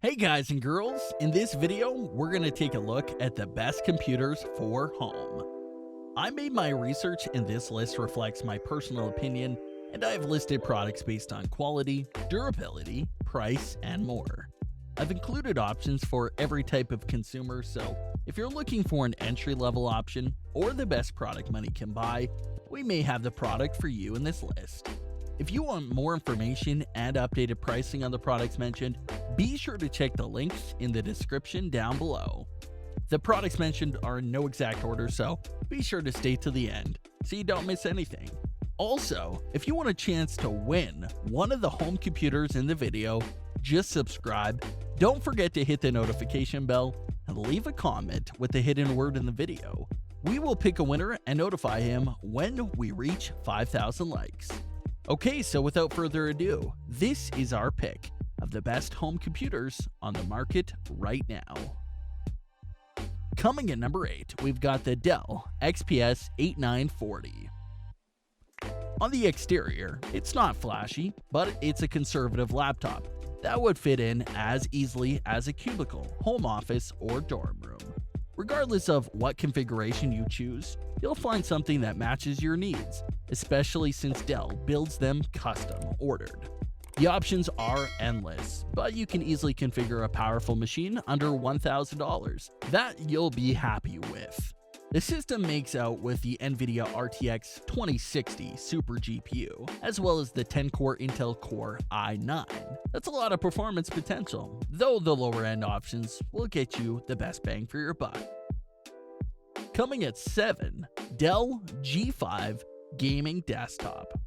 Hey guys and girls, in this video, we're going to take a look at the best computers for home. I made my research and this list reflects my personal opinion, and I've listed products based on quality, durability, price, and more. I've included options for every type of consumer, so if you're looking for an entry-level option or the best product money can buy, we may have the product for you in this list. If you want more information and updated pricing on the products mentioned, be sure to check the links in the description down below. The products mentioned are in no exact order, so be sure to stay to the end so you don't miss anything. Also, if you want a chance to win one of the home computers in the video, just subscribe, don't forget to hit the notification bell, and leave a comment with the hidden word in the video. We will pick a winner and notify him when we reach 5,000 likes. Okay, so without further ado, this is our pick of the best home computers on the market right now. Coming at number 8, we've got the Dell XPS 8940. On the exterior, it's not flashy, but it's a conservative laptop that would fit in as easily as a cubicle, home office, or dorm room. Regardless of what configuration you choose, you'll find something that matches your needs, especially since Dell builds them custom ordered. The options are endless, but you can easily configure a powerful machine under $1,000 that you'll be happy with. The system makes out with the NVIDIA RTX 2060 Super GPU, as well as the 10-core Intel Core i9. That's a lot of performance potential, though the lower-end options will get you the best bang for your buck. Coming at 7, Dell G5 Gaming Desktop.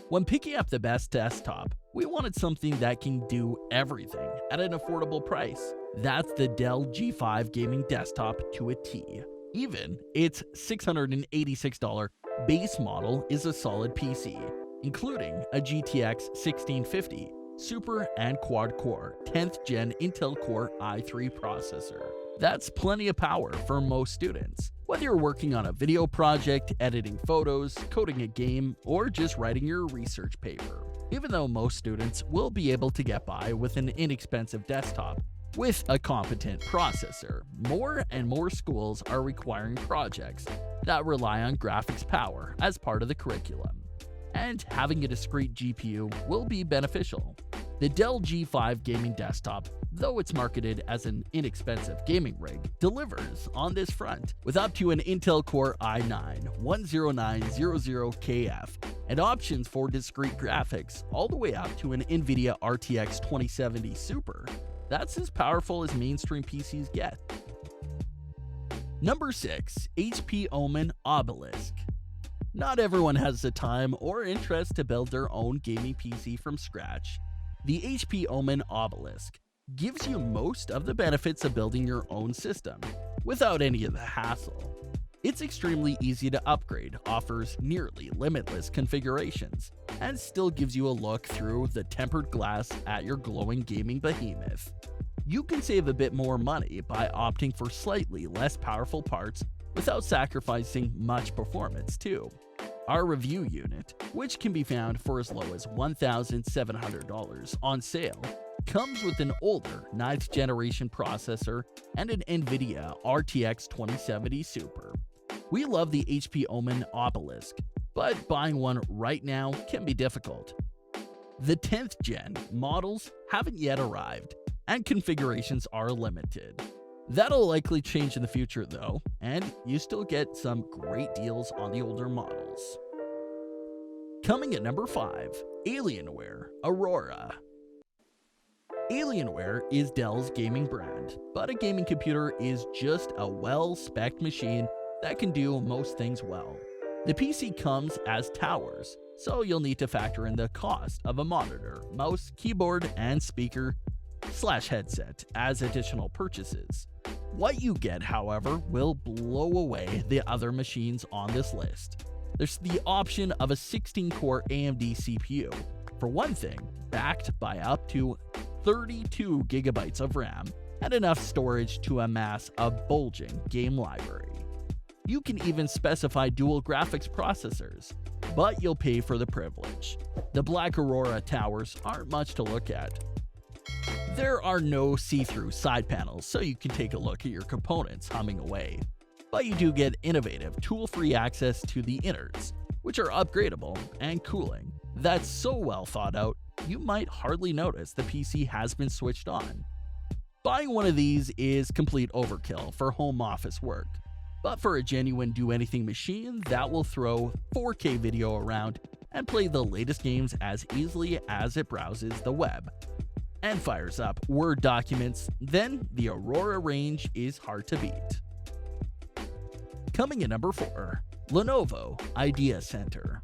When picking up the best desktop, we wanted something that can do everything at an affordable price. That's the Dell G5 Gaming Desktop to a T. Even its $686 base model is a solid PC, including a GTX 1650 Super and Quad-Core 10th Gen Intel Core i3 processor. That's plenty of power for most students, whether you're working on a video project, editing photos, coding a game, or just writing your research paper. Even though most students will be able to get by with an inexpensive desktop, with a competent processor, more and more schools are requiring projects that rely on graphics power as part of the curriculum, and having a discrete GPU will be beneficial. The Dell G5 Gaming Desktop, though it's marketed as an inexpensive gaming rig, delivers on this front with up to an Intel Core i9 10900KF and options for discrete graphics all the way up to an NVIDIA RTX 2070 Super. That's as powerful as mainstream PCs get. Number 6, HP OMEN OBELISK. Not everyone has the time or interest to build their own gaming PC from scratch. The HP OMEN OBELISK gives you most of the benefits of building your own system without any of the hassle. It's extremely easy to upgrade, offers nearly limitless configurations, and still gives you a look through the tempered glass at your glowing gaming behemoth. You can save a bit more money by opting for slightly less powerful parts without sacrificing much performance too. Our review unit, which can be found for as low as $1,700 on sale, comes with an older 9th generation processor and an NVIDIA RTX 2070 Super. We love the HP OMEN OBELISK, but buying one right now can be difficult. The 10th gen models haven't yet arrived, and configurations are limited. That'll likely change in the future though, and you still get some great deals on the older models. Coming at number 5, ALIENWARE AURORA. ALIENWARE is Dell's gaming brand, but a gaming computer is just a well-spec'd machine that can do most things well. The PC comes as towers, so you'll need to factor in the cost of a monitor, mouse, keyboard, and speaker/headset as additional purchases. What you get, however, will blow away the other machines on this list. There's the option of a 16-core AMD CPU, for one thing, backed by up to 32 gigabytes of RAM and enough storage to amass a bulging game library. You can even specify dual graphics processors, but you'll pay for the privilege. The black Aurora towers aren't much to look at. There are no see-through side panels, so you can take a look at your components humming away. But you do get innovative, tool-free access to the innards, which are upgradable, and cooling. That's so well thought out, you might hardly notice the PC has been switched on. Buying one of these is complete overkill for home office work, but for a genuine do-anything machine that will throw 4K video around and play the latest games as easily as it browses the web and fires up Word documents, then the AURORA range is hard to beat. Coming in number 4, LENOVO IDEACENTRE.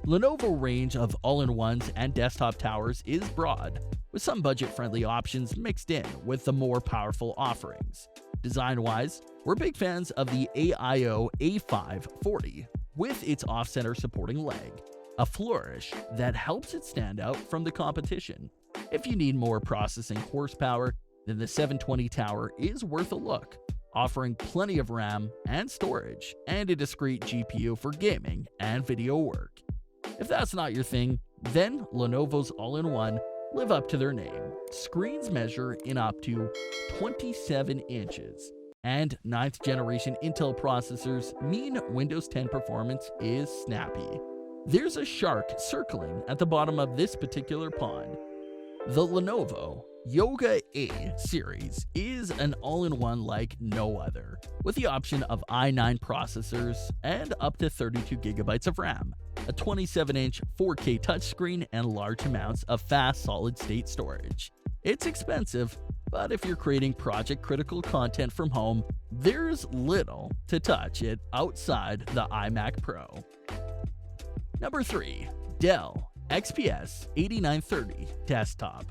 Lenovo range of all-in-ones and desktop towers is broad, with some budget-friendly options mixed in with the more powerful offerings. Design-wise, we're big fans of the AIO A540, with its off-center supporting leg, a flourish that helps it stand out from the competition. If you need more processing horsepower, then the 720 tower is worth a look, offering plenty of RAM and storage, and a discrete GPU for gaming and video work. If that's not your thing, then Lenovo's all-in-one live up to their name. Screens measure in up to 27 inches, and 9th generation Intel processors mean Windows 10 performance is snappy. There's a shark circling at the bottom of this particular pond. The Lenovo Yoga A series is an all-in-one like no other, with the option of i9 processors and up to 32 GB of RAM, a 27-inch 4K touchscreen, and large amounts of fast solid-state storage. It's expensive, but if you're creating project-critical content from home, there's little to touch it outside the iMac Pro. Number 3. DELL XPS 8930 Desktop.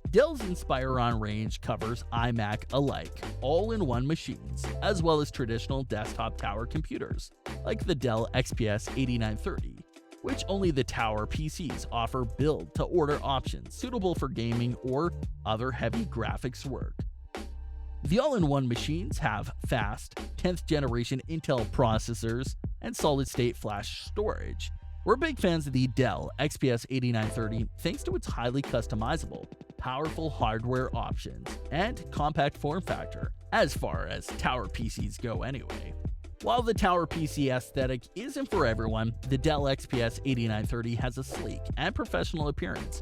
Dell's Inspiron range covers iMac alike, all-in-one machines, as well as traditional desktop tower computers, like the Dell XPS 8930, which only the tower PCs offer build-to-order options suitable for gaming or other heavy graphics work. The all-in-one machines have fast, 10th generation Intel processors and solid-state flash storage. We're big fans of the Dell XPS 8930 thanks to its highly customizable, powerful hardware options, and compact form factor, as far as tower PCs go anyway. While the tower PC aesthetic isn't for everyone, the Dell XPS 8930 has a sleek and professional appearance,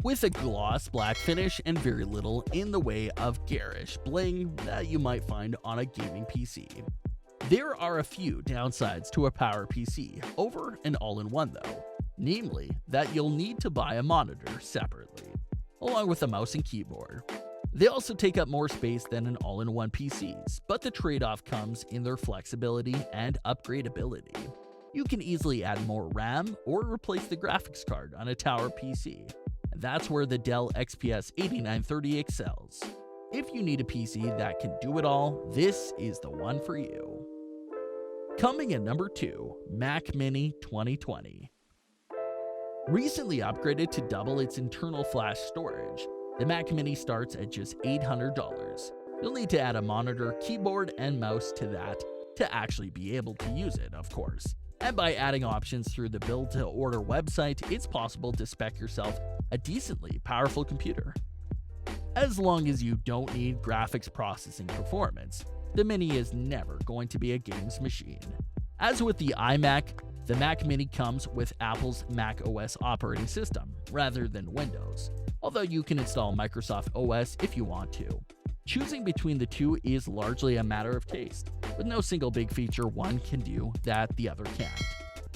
with a gloss black finish and very little in the way of garish bling that you might find on a gaming PC. There are a few downsides to a power PC over an all-in-one though, namely that you'll need to buy a monitor separately, along with a mouse and keyboard. They also take up more space than an all-in-one PCs, but the trade-off comes in their flexibility and upgradability. You can easily add more RAM or replace the graphics card on a tower PC, and that's where the Dell XPS 8930 excels. If you need a PC that can do it all, this is the one for you. Coming in number 2, Mac Mini 2020. Recently upgraded to double its internal flash storage, the Mac Mini starts at just $800. You'll need to add a monitor, keyboard, and mouse to that to actually be able to use it, of course. And by adding options through the build-to-order website, it's possible to spec yourself a decently powerful computer. As long as you don't need graphics processing performance, the Mini is never going to be a games machine. As with the iMac, the Mac Mini comes with Apple's Mac OS operating system rather than Windows, although you can install Microsoft OS if you want to. Choosing between the two is largely a matter of taste, with no single big feature one can do that the other can't.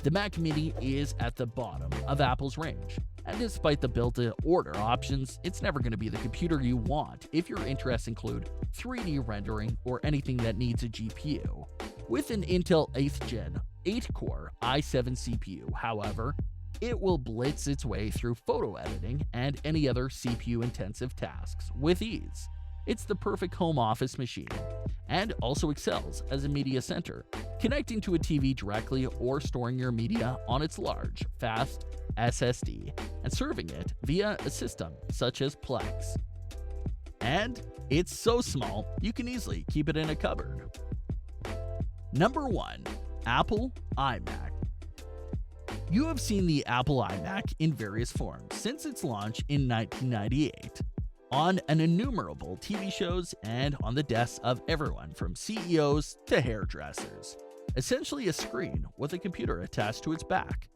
The Mac Mini is at the bottom of Apple's range, and despite the built-to-order options, it's never going to be the computer you want if your interests include 3D rendering or anything that needs a GPU. With an Intel 8th Gen 8-core i7 CPU, however, it will blitz its way through photo editing and any other CPU-intensive tasks with ease. It's the perfect home office machine, and also excels as a media center, connecting to a TV directly or storing your media on its large, fast SSD, and serving it via a system such as Plex. And it's so small, you can easily keep it in a cupboard. Number 1. Apple iMac. You have seen the Apple iMac in various forms since its launch in 1998, on an innumerable TV shows and on the desks of everyone from CEOs to hairdressers. Essentially a screen with a computer attached to its back.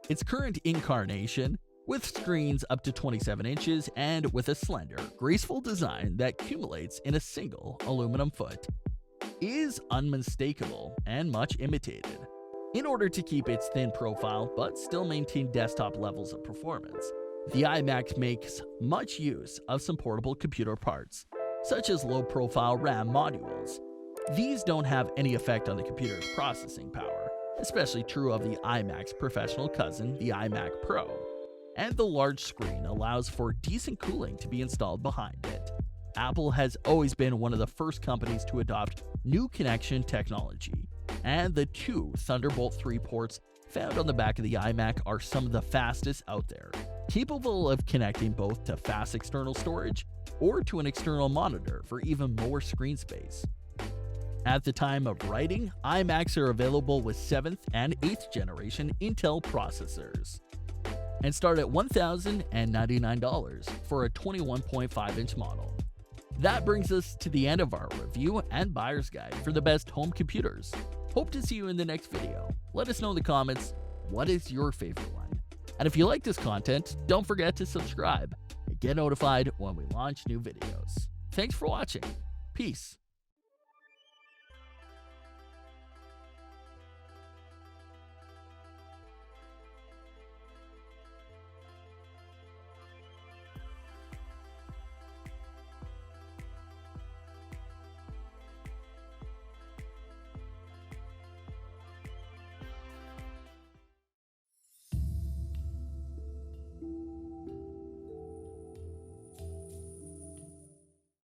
Its current incarnation, with screens up to 27 inches and with a slender, graceful design that accumulates in a single aluminum foot, is unmistakable and much imitated. In order to keep its thin profile but still maintain desktop levels of performance, the iMac makes much use of some portable computer parts, such as low-profile RAM modules. These don't have any effect on the computer's processing power, especially true of the iMac's professional cousin, the iMac Pro. And the large screen allows for decent cooling to be installed behind it. Apple has always been one of the first companies to adopt new connection technology, and the two Thunderbolt 3 ports found on the back of the iMac are some of the fastest out there, capable of connecting both to fast external storage or to an external monitor for even more screen space. At the time of writing, iMacs are available with 7th and 8th generation Intel processors, and start at $1,099 for a 21.5-inch model. That brings us to the end of our review and buyer's guide for the best home computers. Hope to see you in the next video. Let us know in the comments, what is your favorite one? And if you like this content, don't forget to subscribe and get notified when we launch new videos. Thanks for watching. Peace.